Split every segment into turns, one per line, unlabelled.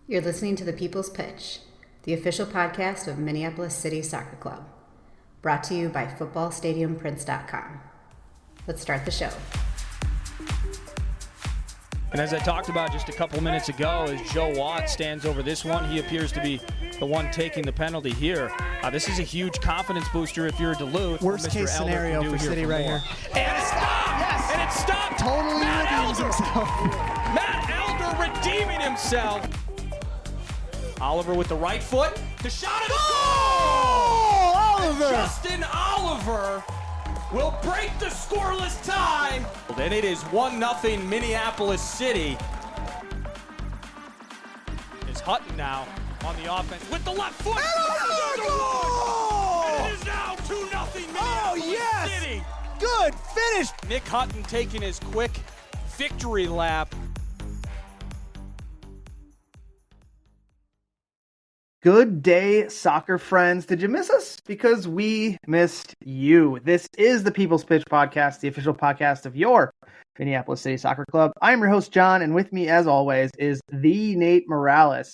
You're listening to The People's Pitch, the official podcast of Minneapolis City Soccer Club, brought to you by footballstadiumprints.com. Let's start the show.
And as I talked about just a couple minutes ago, as Joe Watt stands over this one, he appears to be the one taking the penalty here. This is a huge confidence booster if you're Duluth.
Worst case scenario for City right here.
And it stopped!
Yes!
And it stopped!
Totally redeems himself.
Matt Elder redeeming himself. Oliver with the right foot. The shot is goal!
Oliver!
Justin Oliver will break the scoreless tie. And it is 1-0 Minneapolis City. Is Hutton now on the offense with the left foot.
Goal!
And it is now 2-0 Minneapolis City.
Good finish.
Nick Hutton taking his quick victory lap.
Good day, soccer friends. Did you miss us? Because we missed you. This is the People's Pitch Podcast, the official podcast of your Minneapolis City Soccer Club. I'm your host, John, and with me, as always, is the Nate Morales.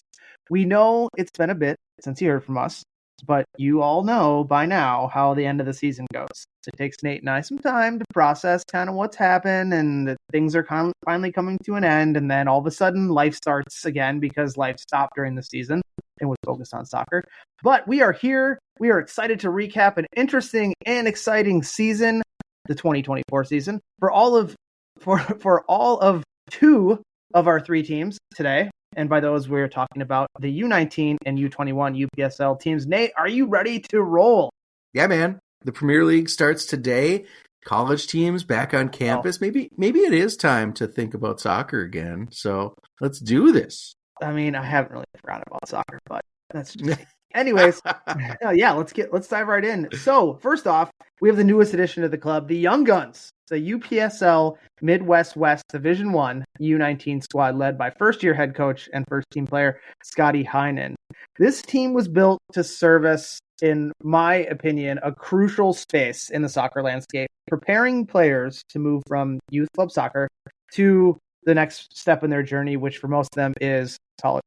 We know it's been a bit since you heard from us, but you all know by now how the end of the season goes. It takes Nate and I some time to process kind of what's happened and that things are finally coming to an end, and then all of a sudden life starts again because life stopped during the season and was focused on soccer. But we are here. We are excited to recap an interesting and exciting season, the 2024 season, for all of two of our three teams today. And by those, we're talking about the U19 and U21 UPSL teams. Nate, are you ready to roll?
Yeah, man. The Premier League starts today. College teams back on campus. Maybe it is time to think about soccer again. So let's do this.
I mean, I haven't really forgotten about soccer, but that's just... Anyways, let's dive right in. So first off, we have the newest addition to the club, the Young Guns, the UPSL Midwest West Division 1 U19 squad led by first-year head coach and first-team player Scotty Heinen. This team was built to service, in my opinion, a crucial space in the soccer landscape, preparing players to move from youth club soccer to the next step in their journey, which for most of them is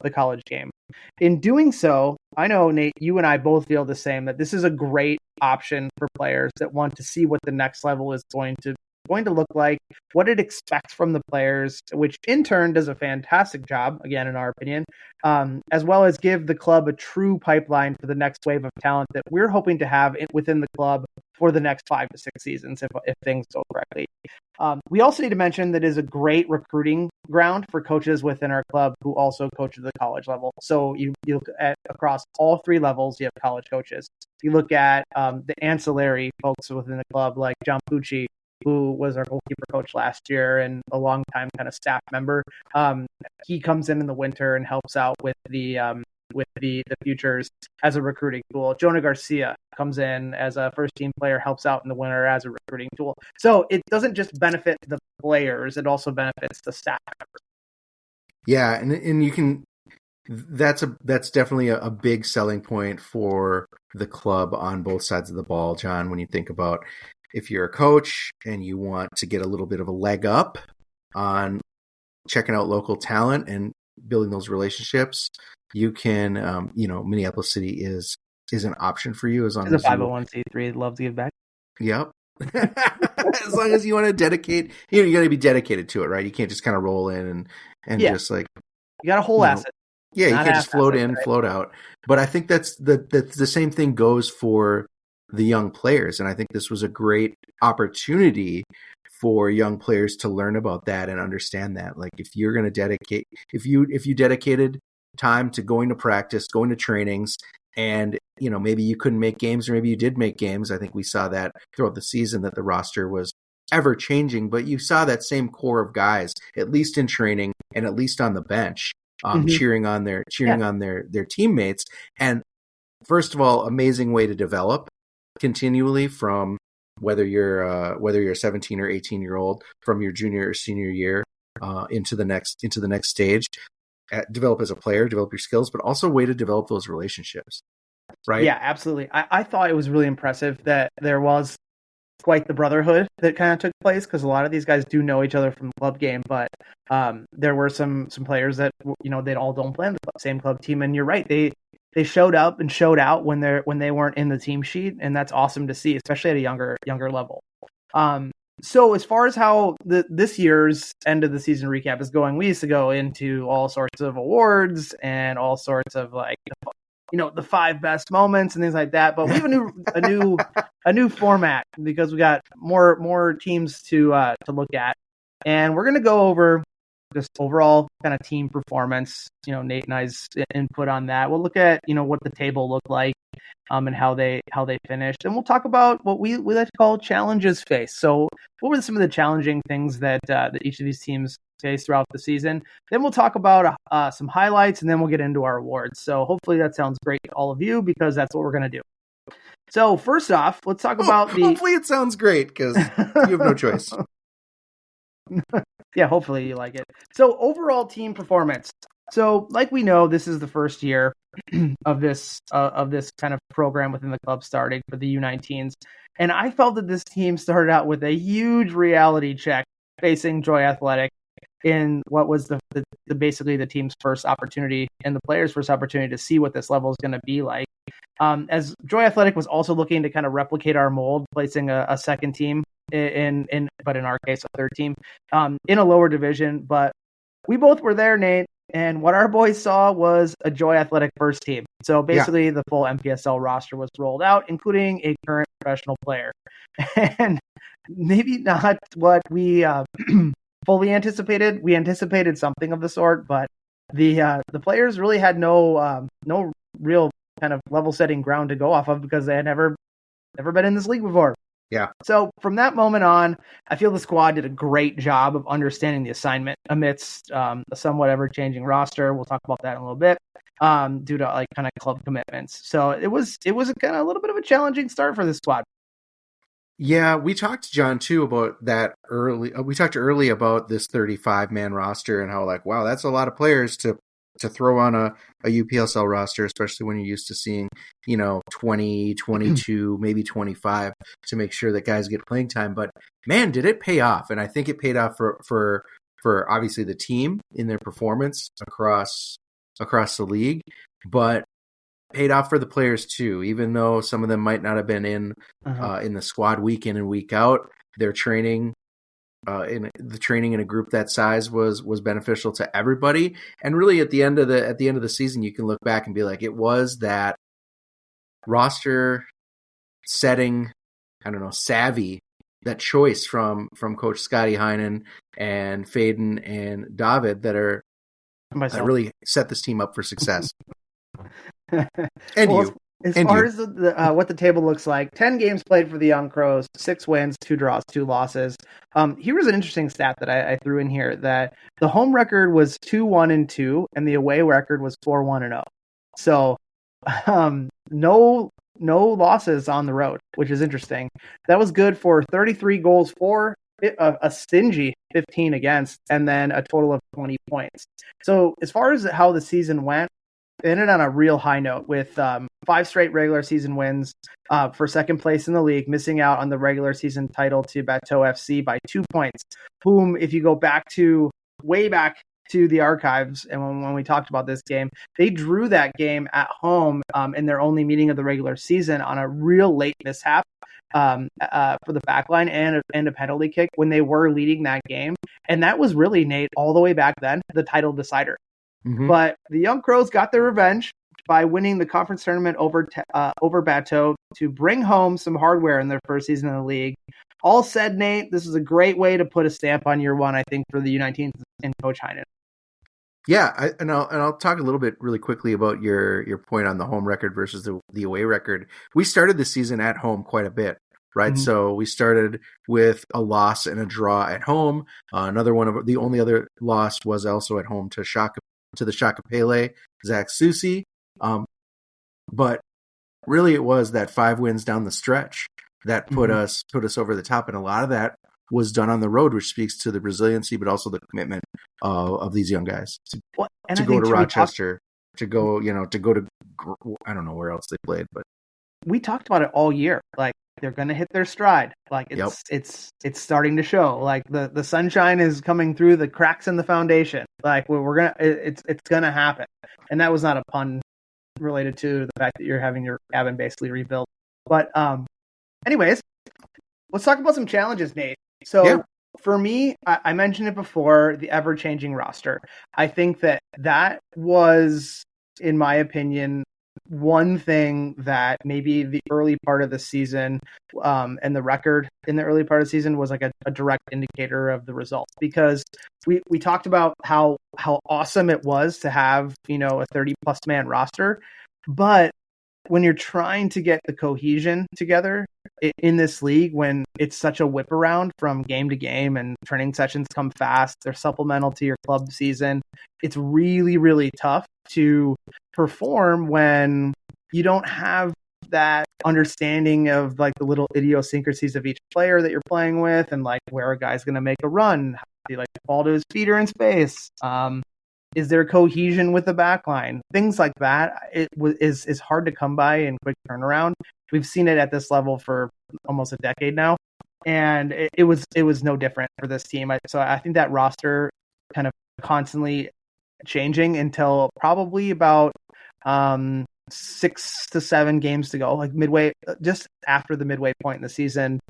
the college game. In doing so, I know, Nate, you and I both feel the same, that this is a great option for players that want to see what the next level is going to look like, what it expects from the players, which in turn does a fantastic job, again, in our opinion, as well as give the club a true pipeline for the next wave of talent that we're hoping to have within the club for the next 5 to 6 seasons, if things go correctly. We also need to mention that it is a great recruiting ground for coaches within our club who also coach at the college level. So you look at across all three levels, you have college coaches. You look at the ancillary folks within the club, like John Pucci, who was our goalkeeper coach last year and a long time kind of staff member. He comes in the winter and helps out with the futures as a recruiting tool. Jonah Garcia comes in as a first team player, helps out in the winter as a recruiting tool. So it doesn't just benefit the players, it also benefits the staff members.
Yeah, and you can that's definitely a big selling point for the club on both sides of the ball, John, when you think about if you're a coach and you want to get a little bit of a leg up on checking out local talent and building those relationships, you can, Minneapolis City is an option for you as long as
a 501c3 love to give back.
Yep. As long as you want to dedicate, you got to be dedicated to it, right? You can't just kind of roll in and just like,
you got a whole asset.
Yeah, you can't just float in, float out. But I think that's the same thing goes for the young players. And I think this was a great opportunity for young players to learn about that and understand that. Like if you're going to if you dedicated time to going to practice, going to trainings, and maybe you couldn't make games or maybe you did make games. I think we saw that throughout the season that the roster was ever changing, but you saw that same core of guys, at least in training and at least on the bench, cheering on their teammates. And first of all, amazing way to develop continually from whether you're a 17 or 18-year-old from your junior or senior year into the next stage. Develop as a player, develop your skills, but also a way to develop those relationships, right?
Yeah, absolutely. I thought it was really impressive that there was quite the brotherhood that kind of took place, because a lot of these guys do know each other from the club game, but there were some players that, you know, they all don't play on the same club team, and you're right, they showed up and showed out when they weren't in the team sheet, and that's awesome to see, especially at a younger level. So as far as how this year's end of the season recap is going, we used to go into all sorts of awards and all sorts of, like, you know, the 5 best moments and things like that. But we have a new format, because we got more teams to look at, and we're gonna go over just overall kind of team performance. You know, Nate and I's input on that. We'll look at, you know, what the table looked like, and how they finished, and we'll talk about what we like to call challenges faced. So, what were some of the challenging things that each of these teams faced throughout the season? Then we'll talk about some highlights, and then we'll get into our awards. So, hopefully, that sounds great to all of you, because that's what we're going to do. So, first off, let's talk about
Hopefully, it sounds great, because you have no choice.
Yeah, hopefully you like it. So, overall team performance. So, like we know, this is the first year of this kind of program within the club, starting for the U19s, and I felt that this team started out with a huge reality check facing Joy Athletic in what was the basically the team's first opportunity and the players' first opportunity to see what this level is going to be like. As Joy Athletic was also looking to kind of replicate our mold, placing a second team but in our case a third team in a lower division. But we both were there, Nate, and what our boys saw was a Joy Athletic first team. So basically, the full MPSL roster was rolled out, including a current professional player, and maybe not what we fully anticipated. We anticipated something of the sort, but the players really had no real kind of level setting ground to go off of, because they had never been in this league before.
Yeah.
So from that moment on, I feel the squad did a great job of understanding the assignment amidst a somewhat ever-changing roster. We'll talk about that in a little bit, due to, like, kind of club commitments. So it was a kind of a little bit of a challenging start for this squad.
Yeah, we talked to John too about that early. We talked early about this 35-man roster and how, like, wow, that's a lot of players to throw on a UPSL roster, especially when you're used to seeing, you know, 20, 22, maybe 25 to make sure that guys get playing time. But man, did it pay off. And I think it paid off for obviously the team in their performance across the league, but paid off for the players too, even though some of them might not have been in the squad week in and week out. Their training in a group that size was beneficial to everybody. And really at the end of the season, you can look back and be like, it was that roster setting, I don't know, savvy, that choice from Coach Scotty Heinen and Faden and David that really set this team up for success. And
well, as far as what the table looks like, 10 games played for the Young Crows, 6 wins, 2 draws, 2 losses. Here was an interesting stat that I threw in here, that the home record was 2-1-2, and the away record was 4-1-0. So no losses on the road, which is interesting. That was good for 33 goals for, a stingy 15 against, and then a total of 20 points. So as far as how the season went, it ended on a real high note with 5 straight regular season wins for second place in the league, missing out on the regular season title to Bateau FC by 2 points, whom, if you go way back to the archives, and when we talked about this game, they drew that game at home in their only meeting of the regular season on a real late mishap for the back line and a penalty kick when they were leading that game. And that was really, Nate, all the way back then, the title decider. Mm-hmm. But the Young Crows got their revenge by winning the conference tournament over Bateau to bring home some hardware in their first season in the league. All said, Nate, this is a great way to put a stamp on year one, I think, for the U19 and Coach Heinen.
Yeah, I'll talk a little bit really quickly about your point on the home record versus the away record. We started the season at home quite a bit, right? Mm-hmm. So we started with a loss and a draw at home. Another one of the only other loss was also at home to the Shaka Pele, Zach Susi. But really it was that 5 wins down the stretch that put us over the top. And a lot of that was done on the road, which speaks to the resiliency, but also the commitment of these young guys to go to Rochester, to go to, I don't know where else they played, but
we talked about it all year. Like, they're going to hit their stride. Like it's starting to show. Like the sunshine is coming through the cracks in the foundation. Like it's going to happen. And that was not a pun related to the fact that you're having your cabin basically rebuilt. But anyways, let's talk about some challenges, Nate. So for me, I mentioned it before, the ever-changing roster. I think that was, in my opinion, one thing that maybe the early part of the season and the record in the early part of the season was like a direct indicator of the results, because we talked about how awesome it was to have, a 30-plus man roster. But when you're trying to get the cohesion together in this league, when it's such a whip around from game to game and training sessions come fast, they're supplemental to your club season, it's really, really tough to perform when you don't have that understanding of like the little idiosyncrasies of each player that you're playing with, and like where a guy's going to make a run, how do you like fall to his feet or in space, is there cohesion with the back line? Things like that is hard to come by in quick turnaround. We've seen it at this level for almost a decade now, and it was no different for this team. So I think that roster kind of constantly changing until probably about 6 to 7 games to go, like midway, just after the midway point in the season,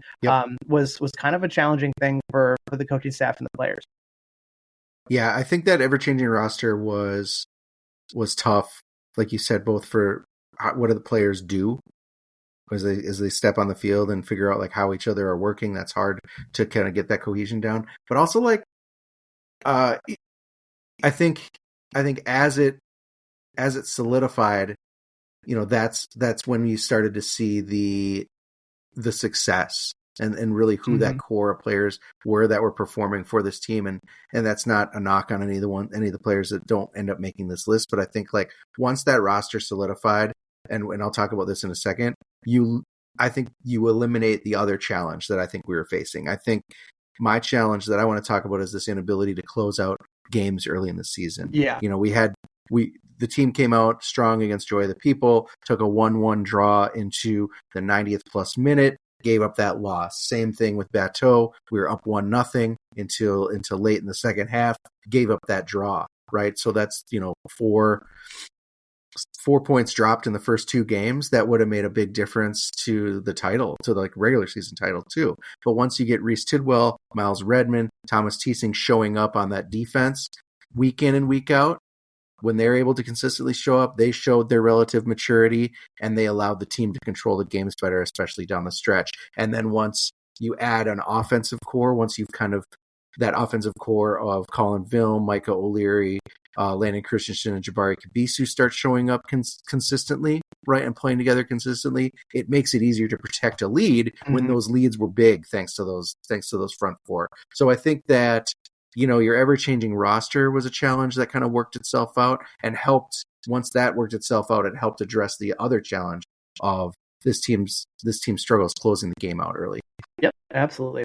was kind of a challenging thing for the coaching staff and the players.
Yeah, I think that ever-changing roster was tough, like you said, both for what do the players do as they step on the field and figure out like how each other are working. That's hard to kind of get that cohesion down. But also like, I think as it solidified, that's when you started to see the success. And really who that core of players were that were performing for this team. And that's not a knock on any of the players that don't end up making this list. But I think like once that roster solidified, and I'll talk about this in a second, I think you eliminate the other challenge that I think we were facing. I think my challenge that I want to talk about is this inability to close out games early in the season.
Yeah.
The team came out strong against Joy of the People, took a 1-1 draw into the 90th plus minute, gave up that loss. Same thing with Bateau. We were up 1-0 until late in the second half, gave up that draw, right? So that's, 4 points dropped in the first 2 games. That would have made a big difference to the title, to the regular season title too. But once you get Reese Tidwell, Miles Redmond, Thomas Teesing showing up on that defense week in and week out, when they're able to consistently show up, they showed their relative maturity and they allowed the team to control the games better, especially down the stretch. And then once you add an offensive core, once you've kind of that offensive core of Colin Vilm, Micah O'Leary, Landon Christensen, and Jabari Kabisu start showing up consistently, right, and playing together consistently, it makes it easier to protect a lead when those leads were big, thanks to those front four. So I think that your ever-changing roster was a challenge that kind of worked itself out and helped. Once that worked itself out, it helped address the other challenge of this team's struggles closing the game out early.
Yep, absolutely.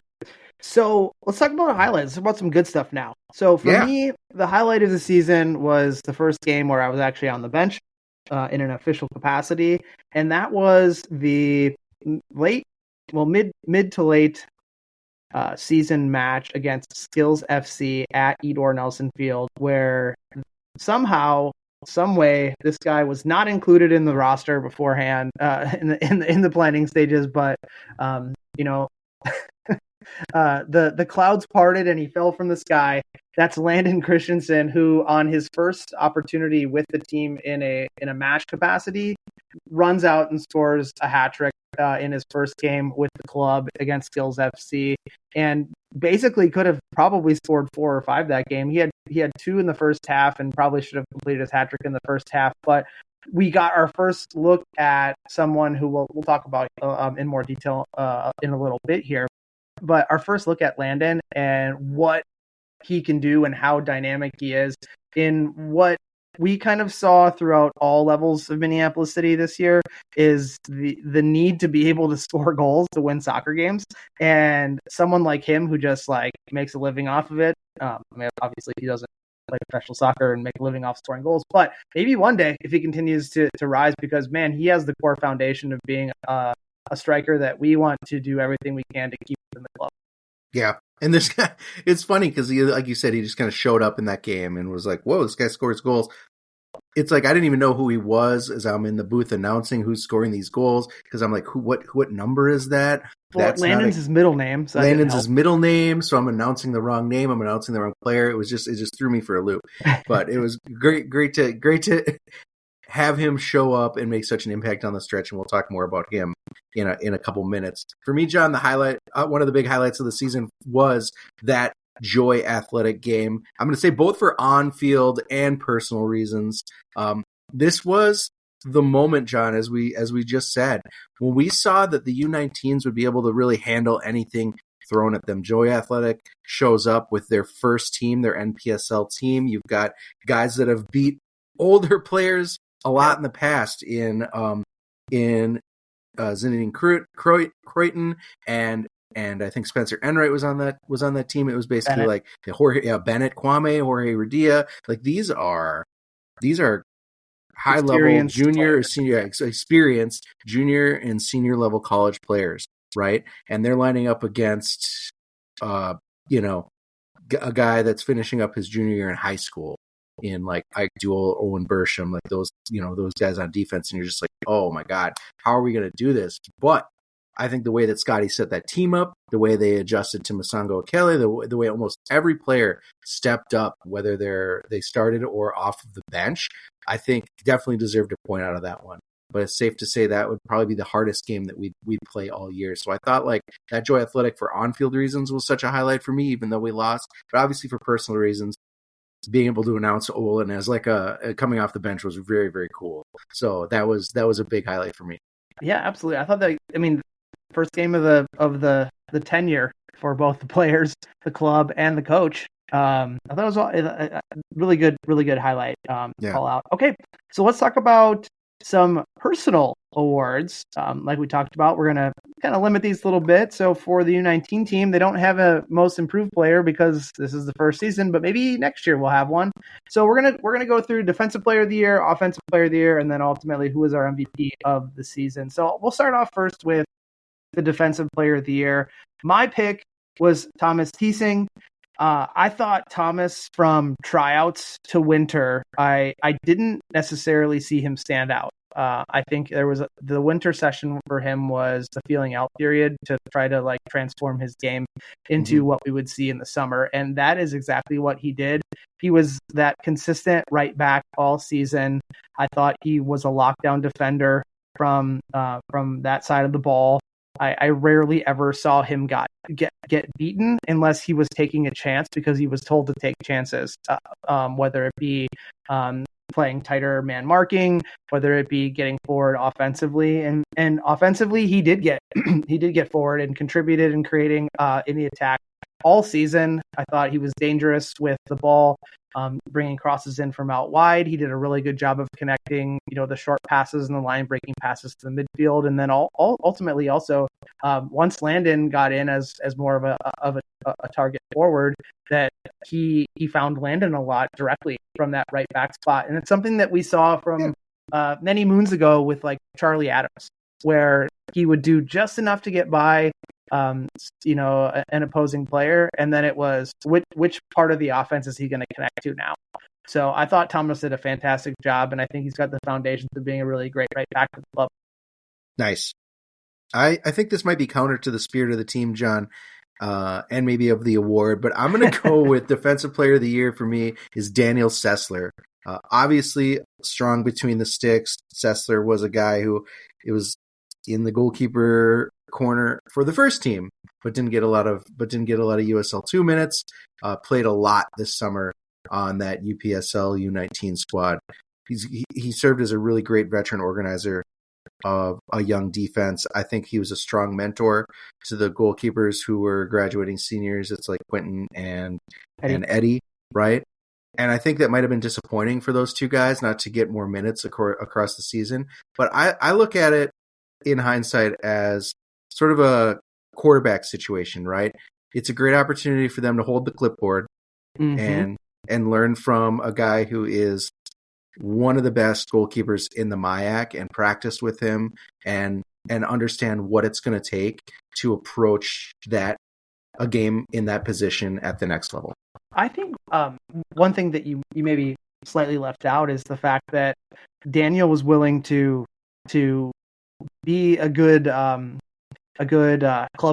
So let's talk about highlights. Let's talk about some good stuff now. So for me, the highlight of the season was the first game where I was actually on the bench in an official capacity, and that was the mid to late season match against Skills FC at Edor Nelson Field, where somehow, some way, this guy was not included in the roster beforehand in the planning stages, but the clouds parted and he fell from the sky. That's Landon Christensen, who on his first opportunity with the team in a match capacity runs out and scores a hat trick in his first game with the club against Skills FC, and basically could have probably scored 4 or 5 that game. He had 2 in the first half and probably should have completed his hat trick in the first half. But we got our first look at someone who we'll talk about in more detail in a little bit here. But our first look at Landon and what he can do and how dynamic he is in what we kind of saw throughout all levels of Minneapolis City this year is the need to be able to score goals to win soccer games. And someone like him who just like makes a living off of it. Obviously he doesn't play professional soccer and make a living off scoring goals, but maybe one day if he continues to rise, because man, he has the core foundation of being a striker that we want to do everything we can to keep in the club.
Yeah. And this guy, it's funny because like you said, he just kind of showed up in that game and was like, whoa, this guy scores goals. It's like, I didn't even know who he was as I'm in the booth announcing who's scoring these goals. Cause I'm like, what number is that?
Well,
That's
Landon's his middle name. So
Landon's his middle name. So I'm announcing the wrong name. I'm announcing the wrong player. It just threw me for a loop, but it was great to have him show up and make such an impact on the stretch. And we'll talk more about him in a couple minutes. For me, John, the highlight, one of the big highlights of the season was that Joy Athletic game. I'm going to say both for on-field and personal reasons. This was the moment, John, as we just said, when we saw that the U19s would be able to really handle anything thrown at them. Joy Athletic shows up with their first team, their NPSL team. You've got guys that have beat older players a lot in the past in Zinedine Croydon and I think Spencer Enright was on that team. It was basically
Bennett.
like Bennett, Kwame, Jorge Radia. Like these are high level junior or senior experienced junior and senior level college players, right? And they're lining up against a guy that's finishing up his junior year in high school in like Ike Duell, Owen Bersham, like those guys on defense, and you're just like, oh my God, how are we going to do this? But I think the way that Scotty set that team up, the way they adjusted to Masango Akele, the way almost every player stepped up, whether they started or off of the bench, I think definitely deserved a point out of that one. But it's safe to say that would probably be the hardest game that we'd play all year. So I thought like that Joy Athletic for on-field reasons was such a highlight for me, even though we lost. But obviously for personal reasons, being able to announce Olin as like a coming off the bench was very, very cool. So that was a big highlight for me.
Yeah, absolutely. I thought that, first game of the tenure for both the players, the club, and the coach. I thought it was a really good highlight call out. Okay, so let's talk about some personal awards. Like we talked about, we're going to kind of limit these a little bit. So for the U19 team, they don't have a most improved player because this is the first season, but maybe next year we'll have one. So we're gonna go through defensive player of the year, offensive player of the year, and then ultimately who is our MVP of the season. So we'll start off first with the defensive player of the year. My pick was Thomas Thiesing. I thought Thomas from tryouts to winter, I didn't necessarily see him stand out. I think the winter session for him was the feeling out period to try to like transform his game into what we would see in the summer. And that is exactly what he did. He was that consistent right back all season. I thought he was a lockdown defender from that side of the ball. I rarely ever saw him get beaten unless he was taking a chance because he was told to take chances, whether it be playing tighter man marking, whether it be getting forward offensively. And offensively, he did get forward and contributed in creating in the attack all season. I thought he was dangerous with the ball, bringing crosses in from out wide. He did a really good job of connecting, the short passes and the line breaking passes to the midfield. And then ultimately also, once Landon got in as more of a target forward, that he found Landon a lot directly from that right back spot. And it's something that we saw from many moons ago with like Charlie Adams, where he would do just enough to get by an opposing player, and then it was which part of the offense is he going to connect to now. So I thought Thomas did a fantastic job, and I think he's got the foundations of being a really great right back for the club.
Nice. I think this might be counter to the spirit of the team, John, and maybe of the award, but I'm going to go with Defensive Player of the Year for me is Daniel Sessler. Obviously, strong between the sticks. Sessler was a guy who it was in the goalkeeper corner for the first team, but didn't get a lot of USL2 minutes. Played a lot this summer on that UPSL U19 squad. He served as a really great veteran organizer of a young defense. I think he was a strong mentor to the goalkeepers who were graduating seniors. It's like Quentin and Eddie, right? And I think that might have been disappointing for those two guys not to get more minutes across the season. But I look at it in hindsight as sort of a quarterback situation, right? It's a great opportunity for them to hold the clipboard and learn from a guy who is one of the best goalkeepers in the MIAC and practice with him and and understand what it's going to take to approach a game in that position at the next level.
I think one thing that you maybe slightly left out is the fact that Daniel was willing to be a good club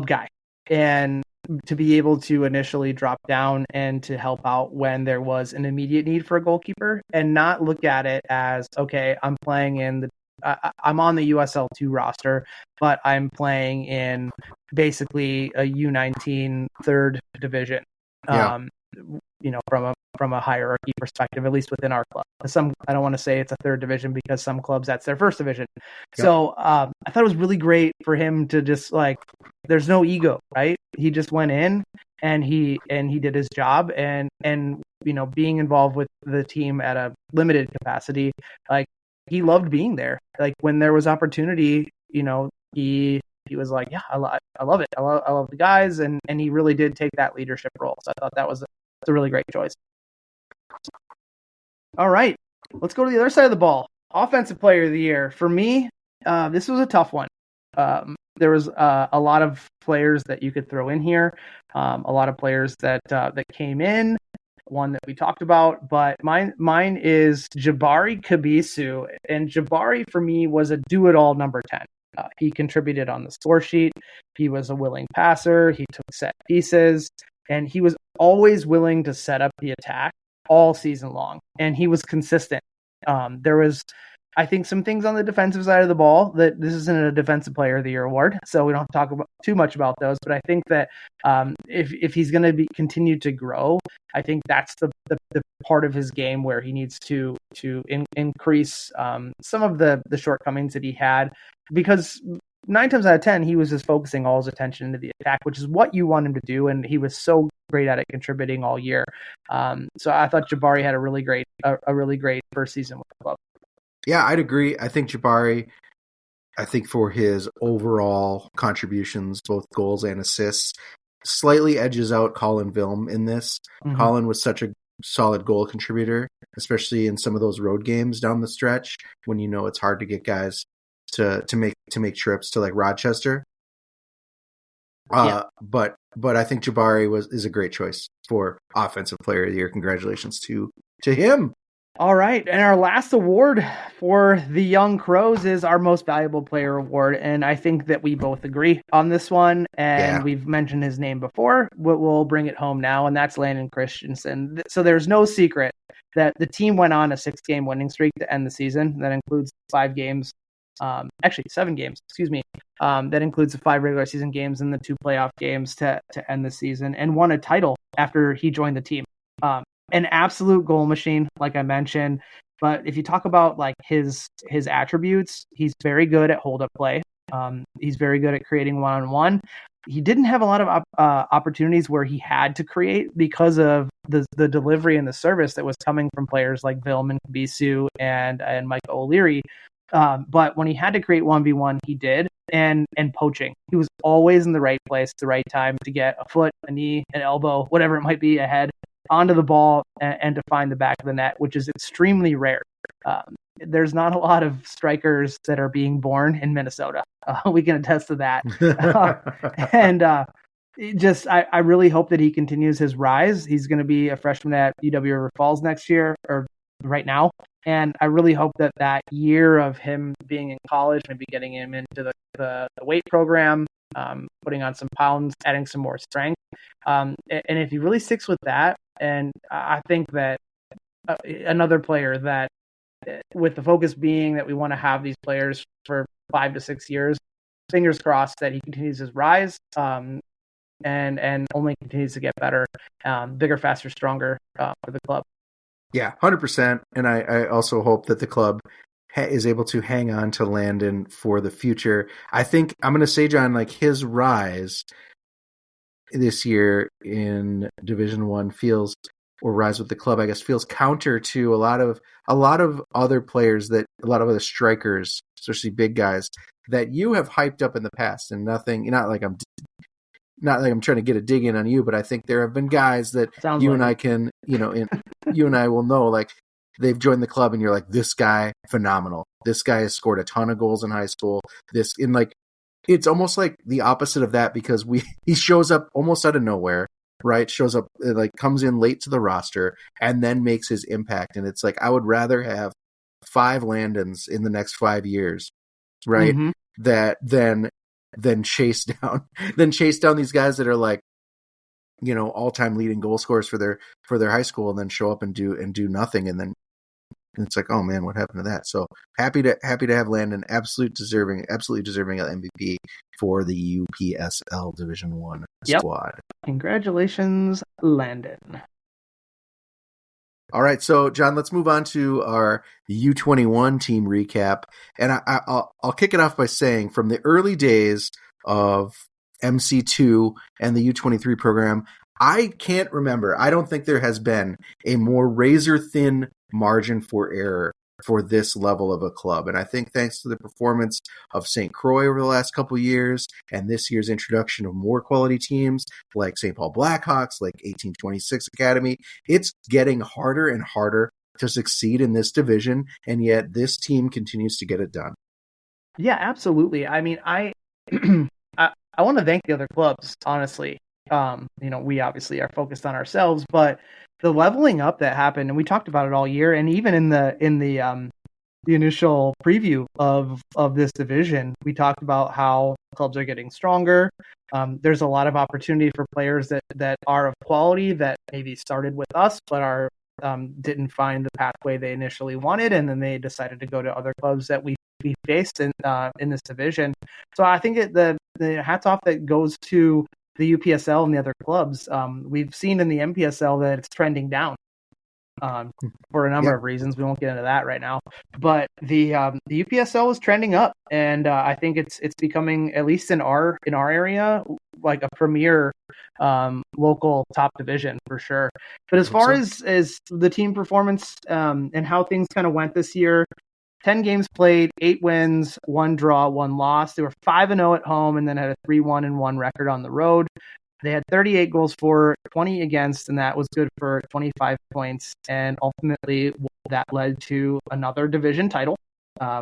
guy, and to be able to initially drop down and to help out when there was an immediate need for a goalkeeper, and not look at it as, okay, I'm playing in I'm on the USL 2 roster, but I'm playing in basically a U19 third division.
Yeah.
From a hierarchy perspective, at least within our club. I don't want to say it's a third division, because some clubs that's their first division. Yep. So I thought it was really great for him to just, like, there's no ego, right? He just went in and he did his job, and being involved with the team at a limited capacity, like, he loved being there. Like, when there was opportunity, he was like, yeah, I love it. I love the guys, and he really did take that leadership role. So I thought that was a really great choice. All right, let's go to the other side of the ball. Offensive player of the year. For me, this was a tough one. There was a lot of players that you could throw in here, a lot of players that came in, one that we talked about, but mine is Jabari Kabisu. And Jabari, for me, was a do-it-all number 10. He contributed on the score sheet. He was a willing passer. He took set pieces, and he was always willing to set up the attack all season long. And he was consistent. There was, I think, some things on the defensive side of the ball that this isn't a defensive player of the year award, so we don't have to talk about too much about those. But I think that if he's going to continue to grow, I think that's the part of his game where he needs to increase some of the shortcomings that he had, because 9 times out of 10 he was just focusing all his attention into the attack, which is what you want him to do, and he was so great at it, contributing all year. So I thought Jabari had a really great first season with the club.
Yeah, I'd agree. I think Jabari, for his overall contributions, both goals and assists, slightly edges out Colin Vilm in this. Mm-hmm. Colin was such a solid goal contributor, especially in some of those road games down the stretch when it's hard to get guys to make trips to, like, Rochester. But I think Jabari is a great choice for Offensive Player of the Year. Congratulations to him.
All right, and our last award for the Young Crows is our Most Valuable Player award, and I think that we both agree on this one, and we've mentioned his name before, but we'll bring it home now, and that's Landon Christensen. So there's no secret that the team went on a 6-game winning streak to end the season. That includes 7 games, that includes the 5 regular season games and the 2 playoff games to end the season, and won a title after he joined the team. An absolute goal machine, like I mentioned. But if you talk about, like, his attributes, he's very good at hold-up play. He's very good at creating one-on-one. He didn't have a lot of opportunities where he had to create because of the delivery and the service that was coming from players like Vilm and Kabisu and Mike O'Leary. But when he had to create 1v1, he did. And poaching. He was always in the right place at the right time to get a foot, a knee, an elbow, whatever it might be, ahead onto the ball and to find the back of the net, which is extremely rare. There's not a lot of strikers that are being born in Minnesota. We can attest to that. I really hope that he continues his rise. He's going to be a freshman at UW River Falls next year, or right now. And I really hope that year of him being in college, maybe getting him into the weight program, putting on some pounds, adding some more strength. And if he really sticks with that, and I think that another player that, with the focus being that we want to have these players for 5 to 6 years, fingers crossed that he continues his rise, and only continues to get better, bigger, faster, stronger for the club.
Yeah, 100%. And I also hope that the club is able to hang on to Landon for the future. I think I'm going to say, John, like, his rise this year in Division I rise with the club, I guess, feels counter to a lot of other players, that a lot of other strikers, especially big guys, that you have hyped up in the past. And not like I'm trying to get a dig in on you, but I think there have been guys that and I can, you and I will know, like, they've joined the club and you're like, this guy, phenomenal. This guy has scored a ton of goals in high school. it's almost like the opposite of that because he shows up almost out of nowhere, right? Shows up, like comes in late to the roster and then makes his impact. And it's like, I would rather have 5 Landons in the next 5 years, right?
Mm-hmm.
That than chase down these guys that are like, you know, all-time leading goal scorers for their high school and then show up and do nothing. And then it's like, oh man, what happened to that? So happy to have Landon, absolutely deserving of MVP for the UPSL Division 1 squad.
Congratulations, Landon.
All right, so John, let's move on to our U21 team recap. And I'll kick it off by saying, from the early days of MC2 and the U23 program, I can't remember. I don't think there has been a more razor-thin margin for error for this level of a club. And I think thanks to the performance of St. Croix over the last couple of years and this year's introduction of more quality teams like St. Paul Blackhawks, like 1826 Academy, it's getting harder and harder to succeed in this division. And yet this team continues to get it done.
Yeah, absolutely. I mean, I want to thank the other clubs, honestly. We obviously are focused on ourselves, but the leveling up that happened, and we talked about it all year, and even in the initial preview of this division, we talked about how clubs are getting stronger. There's a lot of opportunity for players that are of quality that maybe started with us, but didn't find the pathway they initially wanted, and then they decided to go to other clubs that we faced in this division. So I think the hats off that goes to the UPSL and the other clubs. We've seen in the MPSL that it's trending down for a number of reasons. We won't get into that right now, but the UPSL is trending up, and I think it's becoming, at least in our area, like a premier local top division for sure. But as far as the team performance and how things kind of went this year, 10 games played, 8 wins, 1 draw, 1 loss. They were 5-0 at home and then had a 3-1-1 record on the road. They had 38 goals for, 20 against, and that was good for 25 points. And ultimately, that led to another division title,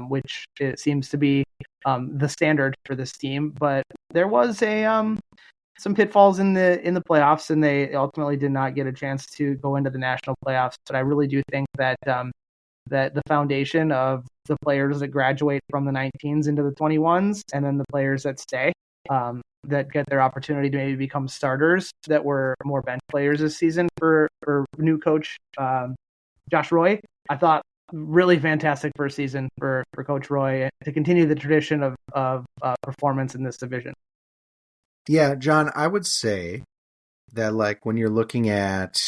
which it seems to be the standard for this team. But there was some pitfalls in the playoffs, and they ultimately did not get a chance to go into the national playoffs. But I really do think that that the foundation of the players that graduate from the 19s into the 21s, and then the players that stay, that get their opportunity to maybe become starters, that were more bench players this season for new coach Josh Roy. I thought really fantastic first season for Coach Roy to continue the tradition of performance in this division.
Yeah, John, I would say that, like, when you're looking at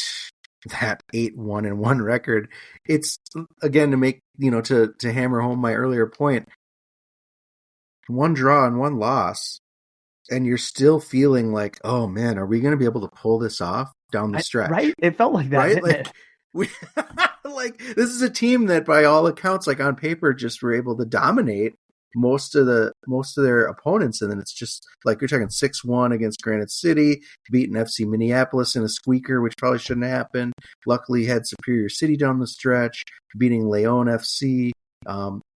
that 8-1-1 record, it's, again, to make, to hammer home my earlier point, 1 draw and 1 loss, and you're still feeling like, oh man, are we going to be able to pull this off down the stretch?
Right? It felt like that,
right?
Didn't it?
This is a team that, by all accounts, like on paper, just were able to dominate most of their opponents, and then it's just like, you're talking 6-1 against Granite City, beating FC Minneapolis in a squeaker, which probably shouldn't have happened. Luckily had Superior City down the stretch, beating Leon FC.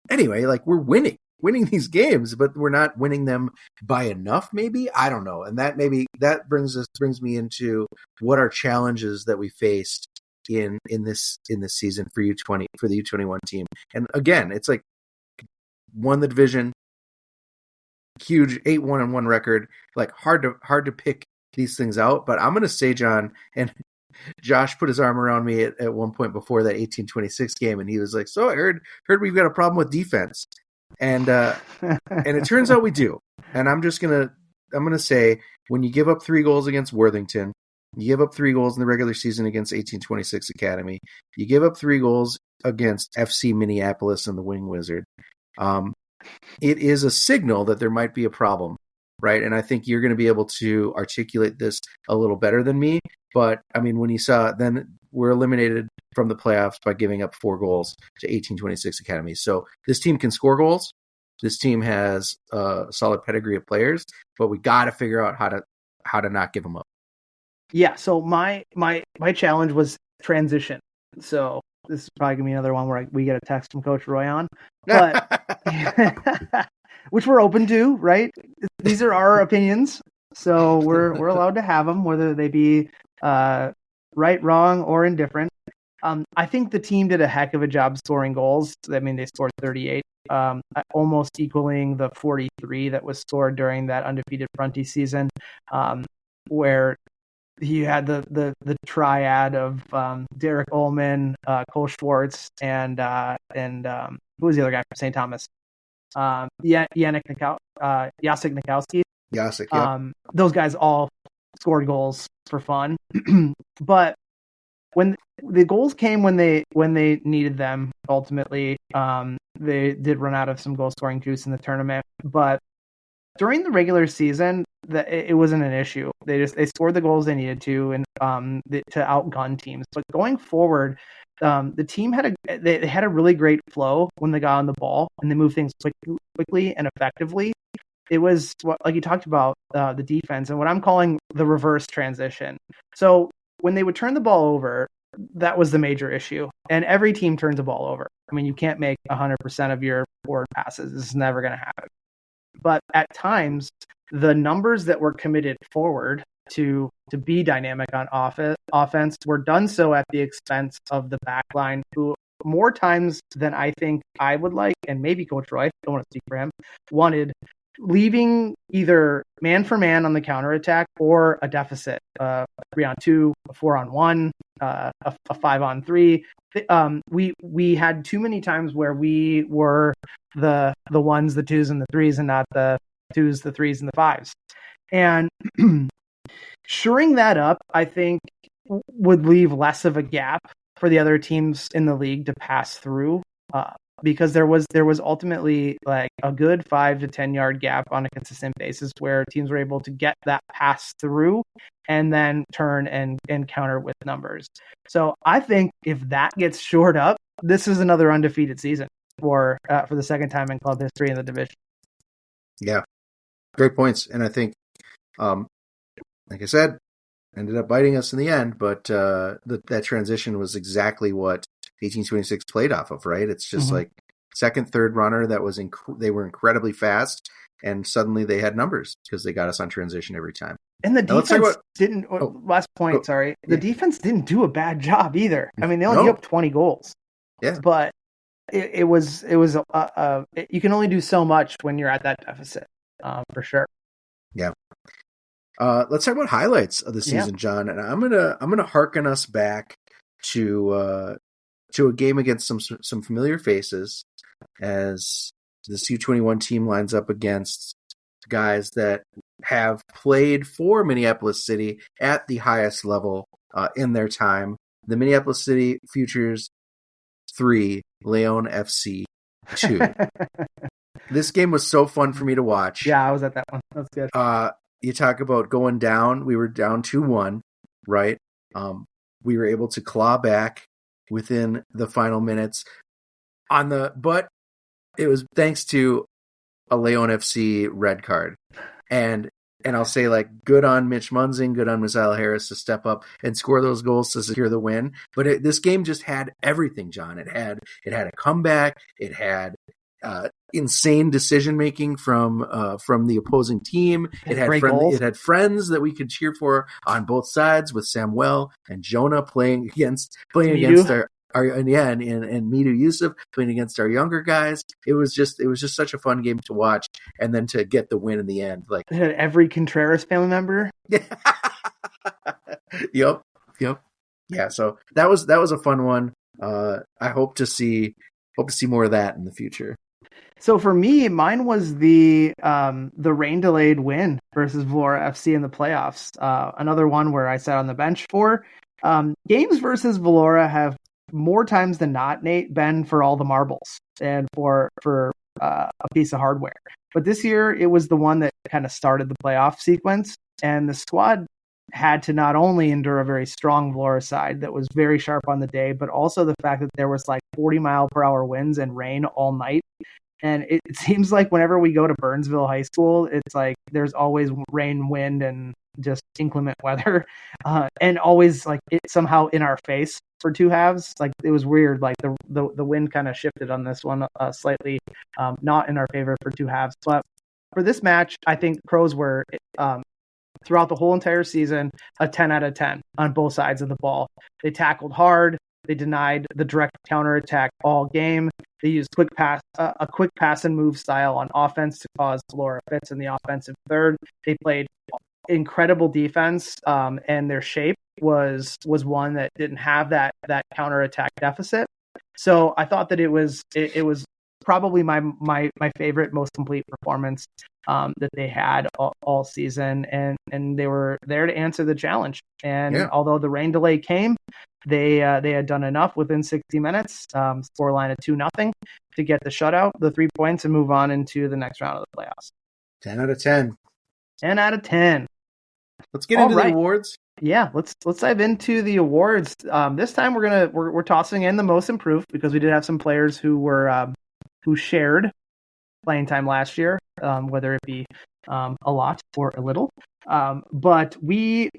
Anyway, like, we're winning these games, but we're not winning them by enough, maybe. I don't know. And that brings me into what are challenges that we faced in this season for the U21 team. And again, it's like, won the division, huge 8-1-1 record, like hard to pick these things out. But I'm going to say, John, and Josh put his arm around me at one point before that 1826 game, and he was like, so I heard we've got a problem with defense. And it turns out we do. And I'm going to say, when you give up 3 goals against Worthington, you give up 3 goals in the regular season against 1826 Academy, you give up 3 goals against FC Minneapolis and the Wing Wizard, it is a signal that there might be a problem, right? And I think you're going to be able to articulate this a little better than me. But I mean, when you saw, then we're eliminated from the playoffs by giving up 4 goals to 1826 Academy. So this team can score goals. This team has a solid pedigree of players, but we got to figure out how to not give them up.
Yeah. So my challenge was transition. So this is probably gonna be another one where we get a text from Coach Roy on. But which we're open to, right? These are our opinions, so we're allowed to have them, whether they be right, wrong, or indifferent. I think the team did a heck of a job scoring goals. I mean, they scored 38, almost equaling the 43 that was scored during that undefeated Prunty season, where you had the triad of Derek Ullman, Cole Schwartz, and who was the other guy from St. Thomas? Jacek Nikowski.
Jacek, yeah.
Those guys all scored goals for fun, but when the goals came when they needed them, ultimately, they did run out of some goal scoring juice in the tournament. But during the regular season, it wasn't an issue. They scored the goals they needed to, and to outgun teams. But going forward, the team had a really great flow when they got on the ball, and they moved things quickly and effectively. It was like you talked about, the defense and what I'm calling the reverse transition. So when they would turn the ball over, that was the major issue. And every team turns the ball over. I mean, you can't make 100% of your forward passes. This is never going to happen. But at times, the numbers that were committed forward to be dynamic on offense were done so at the expense of the back line, who more times than I think I would like, and maybe Coach Roy, don't want to speak for him, wanted leaving either man for man on the counterattack or a deficit, 3-on-2, a 4-on-1, a 5-on-3. We had too many times where we were the ones, the twos, and the threes, and not the twos, the threes, and the fives. And shoring that up, I think, would leave less of a gap for the other teams in the league to pass through. Because there was ultimately like a good 5 to 10 yard gap on a consistent basis where teams were able to get that pass through and then turn and counter with numbers. So I think if that gets shored up, this is another undefeated season for the second time in club history in the division.
Yeah, great points. And I think, like I said, ended up biting us in the end, but that transition was exactly what 1826 played off of, right? It's just like second, third runner that was they were incredibly fast, and suddenly they had numbers because they got us on transition every time.
And the defense didn't. Last point, sorry. The defense didn't do a bad job either. I mean, they only gave up 20 goals.
Yeah,
but it was you can only do so much when you're at that deficit, for sure.
Yeah. Let's talk about highlights of the season, John. And I'm gonna harken us back to a game against some familiar faces, as this U21 team lines up against guys that have played for Minneapolis City at the highest level in their time. The Minneapolis City Futures 3, Leon FC 2. This game was so fun for me to watch.
Yeah, I was at that one. That's good.
You talk about going down. We were down 2-1, right? We were able to claw back within the final minutes but it was thanks to a Leon FC red card. And I'll say, like, good on Mitch Munzing, good on Misael Harris to step up and score those goals to secure the win. But this game just had everything, John. It had a comeback. It had insane decision making from the opposing team. It had friends that we could cheer for on both sides, with Samuel and Jonah playing against our and Midu Yusuf playing against our younger guys. It was just such a fun game to watch, and then to get the win in the end. Like,
it had every Contreras family member.
Yep. Yeah, so that was a fun one. I hope to see more of that in the future.
So for me, mine was the rain delayed win versus Vlora FC in the playoffs. Another one where I sat on the bench for. Games versus Vlora have more times than not, Nate, been for all the marbles and for a piece of hardware. But this year, it was the one that kind of started the playoff sequence, and the squad had to not only endure a very strong Vlora side that was very sharp on the day, but also the fact that there was like 40-mile-per-hour winds and rain all night. And it seems like whenever we go to Burnsville High School, it's like there's always rain, wind, and just inclement weather, and always like it somehow in our face. for two halves. Like it was weird. Like the wind kind of shifted on this one slightly, not in our favor for two halves. But for this match, I think Crows were throughout the whole entire season a 10 out of 10 on both sides of the ball. They tackled hard. They denied the direct counterattack all game. They used a quick pass and move style on offense to cause Laura fits in the offensive third. They played incredible defense, and their shape was one that didn't have that counterattack deficit. So I thought that it was probably my favorite, most complete performance that they had all season, and they were there to answer the challenge. And although the rain delay came, they had done enough within 60 minutes, scoreline of 2-0 to get the shutout, the 3 points, and move on into the next round of the playoffs.
10 out of 10.
10 out of 10.
Let's get into the awards.
Yeah, let's dive into the awards. This time we're tossing in the most improved because we did have some players who shared playing time last year, whether it be a lot or a little. But we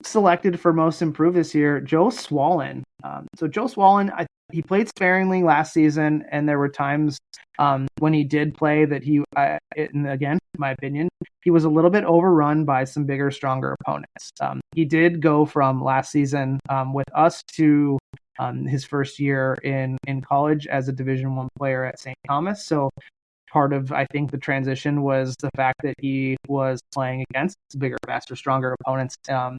selected for most improved this year Joe Swallen. So Joe Swallen, he played sparingly last season, and there were times when he did play that and again, in my opinion, he was a little bit overrun by some bigger, stronger opponents. He did go from last season with us to his first year in college as a Division I player at St. Thomas. So part of, I think, the transition was the fact that he was playing against bigger, faster, stronger opponents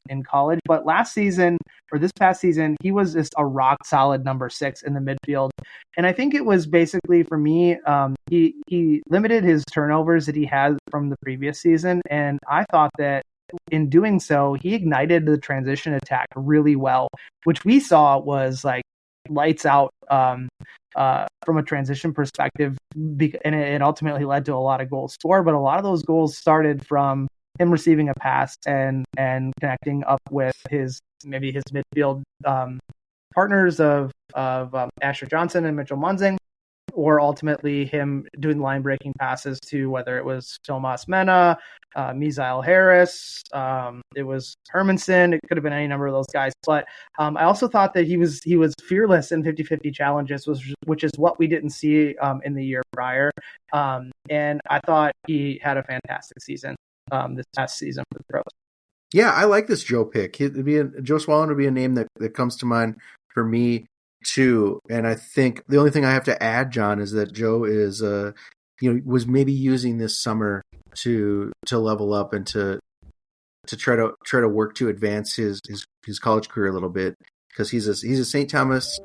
in college. But this past season, he was just a rock solid number 6 in the midfield. And I think it was basically, for me, he limited his turnovers that he had from the previous season. And I thought that in doing so, he ignited the transition attack really well, which we saw was like lights out from a transition perspective, and it ultimately led to a lot of goals scored. But a lot of those goals started from him receiving a pass and connecting up with his midfield partners of Asher Johnson and Mitchell Munzing, or ultimately him doing line breaking passes to whether it was Tomas Mena, Misael Harris, it was Hermanson, it could have been any number of those guys. But I also thought that he was fearless in 50-50 challenges, which is what we didn't see in the year prior. And I thought he had a fantastic season this past season for the Pros.
Yeah, I like this Joe pick. Joe Swallen would be a name that comes to mind for me too. And I think the only thing I have to add, John, is that Joe is was maybe using this summer to level up and to try to work to advance his college career a little bit, because he's a St. Thomas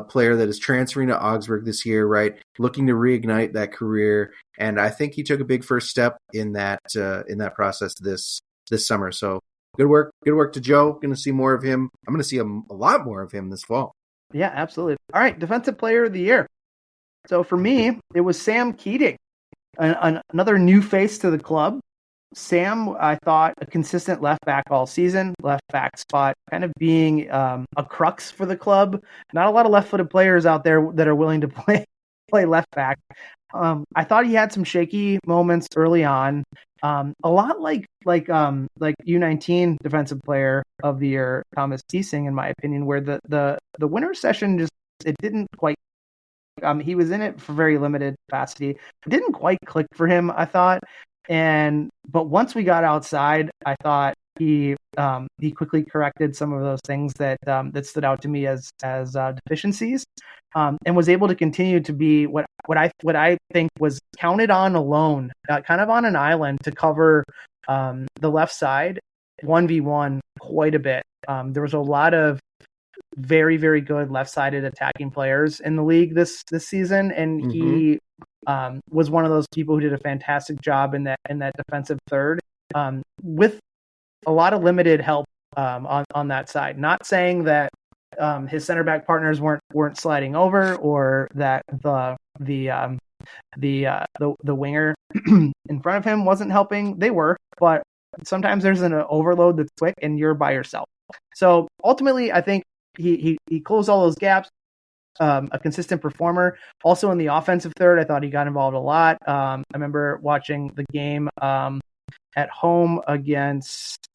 player that is transferring to Augsburg this year, right? Looking to reignite that career, and I think he took a big first step in that process this summer. So good work to Joe. Going to see more of him. I'm going to see a lot more of him this fall.
Yeah, absolutely. All right, Defensive Player of the Year. So for me, it was Sam Keating, another new face to the club. Sam, I thought, a consistent left back all season, left back spot kind of being a crux for the club. Not a lot of left-footed players out there that are willing to play left back. I thought he had some shaky moments early on. A lot like U19 Defensive Player of the Year Thomas Teesing, in my opinion, where the winter session just it didn't quite. He was in it for very limited capacity. It didn't quite click for him, I thought. But once we got outside, I thought he quickly corrected some of those things that stood out to me as deficiencies, and was able to continue to be what I think was counted on alone, kind of on an island, to cover the left side 1v1 quite a bit. There was a lot of very, very good left-sided attacking players in the league this season, and he was one of those people who did a fantastic job in that defensive third, with a lot of limited help on that side. Not saying that his center back partners weren't sliding over, or that the winger in front of him wasn't helping. They were, but sometimes there's an overload that's quick and you're by yourself. So ultimately, I think he closed all those gaps. A consistent performer. Also in the offensive third, I thought he got involved a lot. I remember watching the game at home against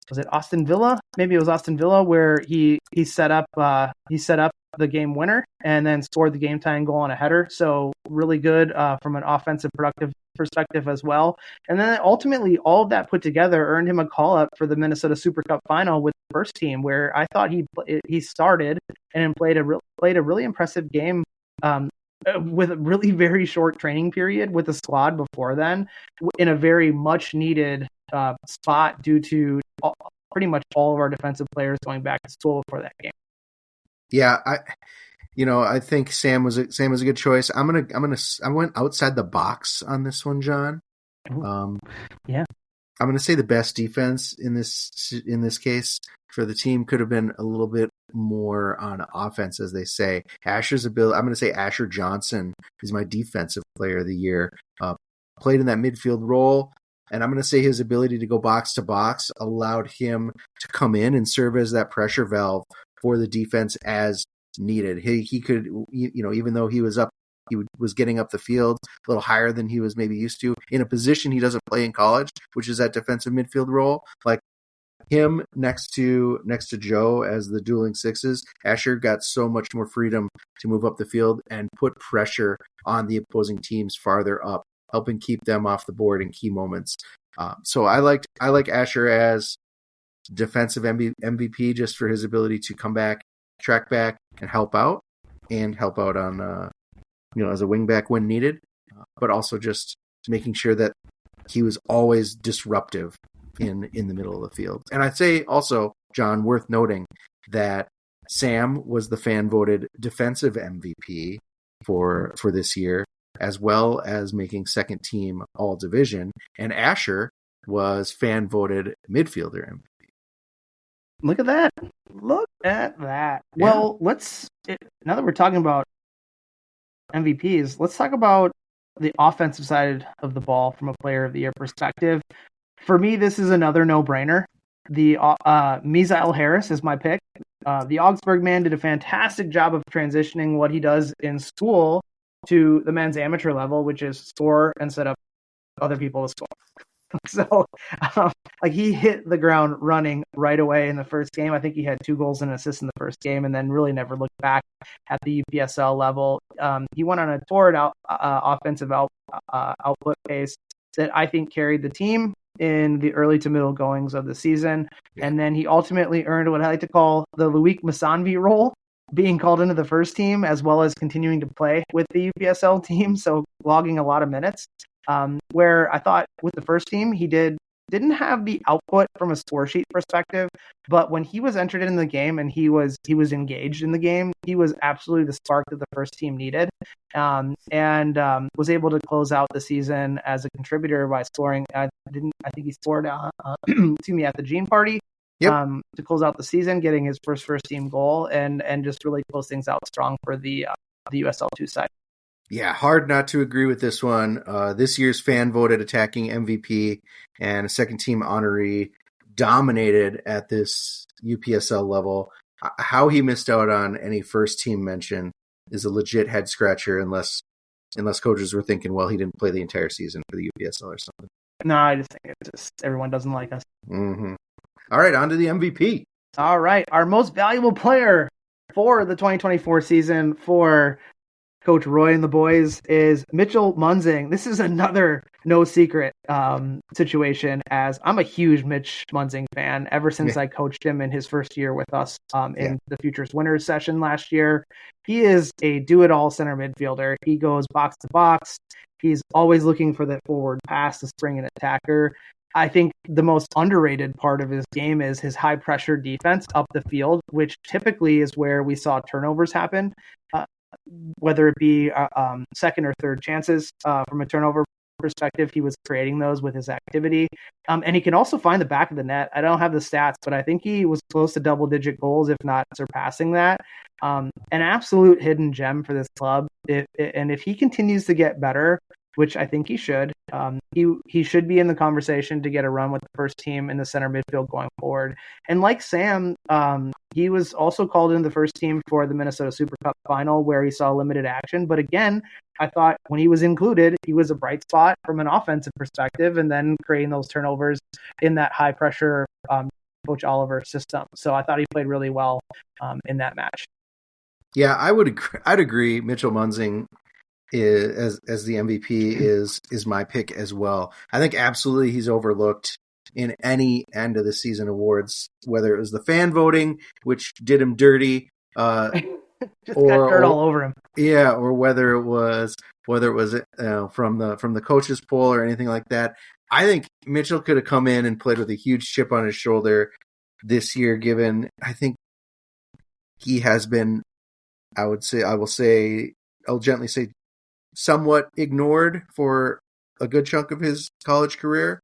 was it Austin Villa? Maybe it was Austin Villa where he set up the game winner and then scored the game tying goal on a header. So really good from an offensive productive perspective as well. And then ultimately all of that put together earned him a call up for the Minnesota Super Cup final with the first team, where I thought he started and played a really impressive game with a really very short training period with the squad before then, in a very much needed spot due to pretty much all of our defensive players going back to school before that game.
Yeah, I think Sam was a good choice. I went outside the box on this one, John.
Yeah.
I'm going to say the best defense in this case for the team could have been a little bit more on offense, as they say. Asher's ability. I'm going to say Asher Johnson is my defensive player of the year. Played in that midfield role, and I'm going to say his ability to go box to box allowed him to come in and serve as that pressure valve for the defense as needed. He could, even though he was getting up the field a little higher than he was maybe used to in a position he doesn't play in college, which is that defensive midfield role. Like him next to Joe as the dueling sixes, Asher got so much more freedom to move up the field and put pressure on the opposing teams farther up, helping keep them off the board in key moments. So I like Asher as defensive MVP just for his ability to come back, track back, and help out on as a wing back when needed, but also just making sure that he was always disruptive in the middle of the field. And I'd say also, John, worth noting that Sam was the fan voted defensive MVP for this year, as well as making second team all division, and Asher was fan voted midfielder MVP.
Look at that. Yeah. Well, now that we're talking about MVPs, let's talk about the offensive side of the ball from a player of the year perspective. For me, this is another no-brainer. The Misael Harris is my pick. The Augsburg man did a fantastic job of transitioning what he does in school to the men's amateur level, which is score and set up other people to score. So, he hit the ground running right away in the first game. I think he had 2 goals and an assist in the first game, and then really never looked back at the UPSL level. He went on a torrid offensive output pace that I think carried the team in the early to middle goings of the season. And then he ultimately earned what I like to call the Loic Massanvi role, being called into the first team as well as continuing to play with the UPSL team, so logging a lot of minutes. Where I thought with the first team, he didn't have the output from a score sheet perspective, but when he was entered in the game and he was engaged in the game, he was absolutely the spark that the first team needed, and was able to close out the season as a contributor by scoring. I think he scored at the Gene Party. Yep. To close out the season, getting his first team goal and just really close things out strong for the USL2 side.
Yeah, hard not to agree with this one. This year's fan voted attacking MVP and a second team honoree dominated at this UPSL level. How he missed out on any first team mention is a legit head scratcher unless coaches were thinking, well, he didn't play the entire season for the UPSL or something.
No, I just think it's just everyone doesn't like us.
Mm-hmm. All right, on to the MVP.
All right, our most valuable player for the 2024 season for Coach Roy and the boys is Mitchell Munzing. This is another no secret situation, as I'm a huge Mitch Munzing fan ever since I coached him in his first year with us in the Futures Winners session last year. He is a do-it-all center midfielder. He goes box to box. He's always looking for that forward pass to spring an attacker. I think the most underrated part of his game is his high-pressure defense up the field, which typically is where we saw turnovers happen. Whether it be second or third chances from a turnover perspective, he was creating those with his activity. And he can also find the back of the net. I don't have the stats, but I think he was close to double-digit goals, if not surpassing that. An absolute hidden gem for this club. If he continues to get better, which I think he should, he should be in the conversation to get a run with the first team in the center midfield going forward. And like Sam, he was also called into the first team for the Minnesota Super Cup final, where he saw limited action. But again, I thought when he was included, he was a bright spot from an offensive perspective, and then creating those turnovers in that high pressure Coach Oliver's system. So I thought he played really well in that match.
Yeah, I'd agree. Mitchell Munzing as the MVP is my pick as well. I think absolutely he's overlooked in any end of the season awards, whether it was the fan voting, which did him dirty,
just got dirt all over him.
Yeah, or whether it was from the coaches poll or anything like that. I think Mitchell could have come in and played with a huge chip on his shoulder this year, given I think he has been, I'll gently say, somewhat ignored for a good chunk of his college career,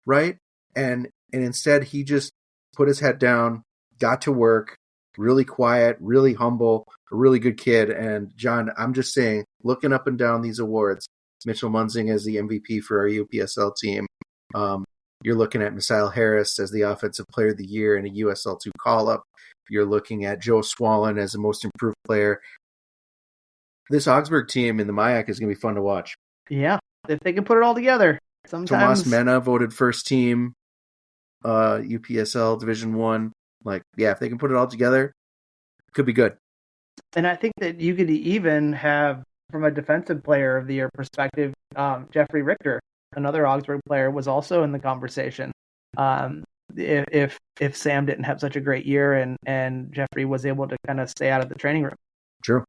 right? And instead he just put his head down, got to work, really quiet, really humble, a really good kid. And John, I'm just saying, looking up and down these awards, Mitchell Munzing as the MVP for our UPSL team. You're looking at Misael Harris as the Offensive Player of the Year in a USL2 call-up. You're looking at Joe Swallen as the Most Improved Player. This Augsburg team in the MIAC is going to be fun to watch.
Yeah, if they can put it all together. Sometimes
Tomas Mena voted first team UPSL Division 1. If they can put it all together, it could be good.
And I think that you could even have, from a Defensive Player of the Year perspective, Jeffrey Richter, another Augsburg player, was also in the conversation. If Sam didn't have such a great year and Jeffrey was able to kind of stay out of the training room.
True.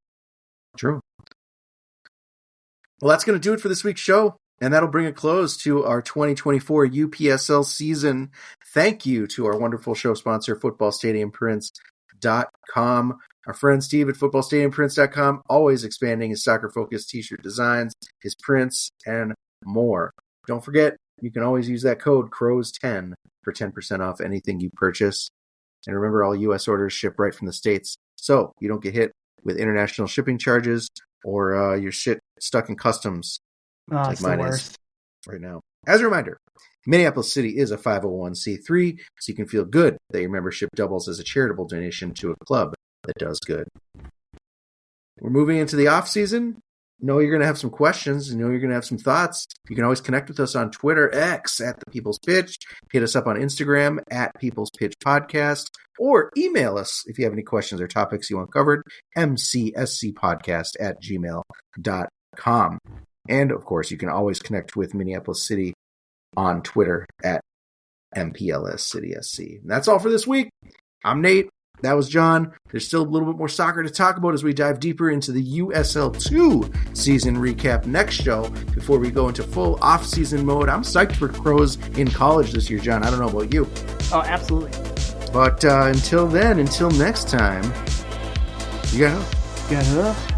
Well, that's going to do it for this week's show, and that'll bring a close to our 2024 UPSL season. Thank you to our wonderful show sponsor, FootballStadiumPrints.com. Our friend Steve at FootballStadiumPrints.com, always expanding his soccer-focused t-shirt designs, his prints, and more. Don't forget, you can always use that code CROWS10 for 10% off anything you purchase. And remember, all U.S. orders ship right from the States, so you don't get hit with international shipping charges or your shit stuck in customs like mine is right now. As a reminder, Minneapolis City is a 501c3, so you can feel good that your membership doubles as a charitable donation to a club that does good. We're moving into the off season. Know you're going to have some questions. Know you're going to have some thoughts. You can always connect with us on Twitter, X, at The People's Pitch. Hit us up on Instagram, at People's Pitch Podcast. Or email us if you have any questions or topics you want covered, mcscpodcast@gmail.com. And, of course, you can always connect with Minneapolis City on Twitter, at MPLSCitySC. And that's all for this week. I'm Nate. That was John. There's still a little bit more soccer to talk about as we dive deeper into the USL2 season recap next show before we go into full off-season mode. I'm psyched for Crows in college this year, John. I don't know about you.
Oh, absolutely.
But until then, until next time, you got it.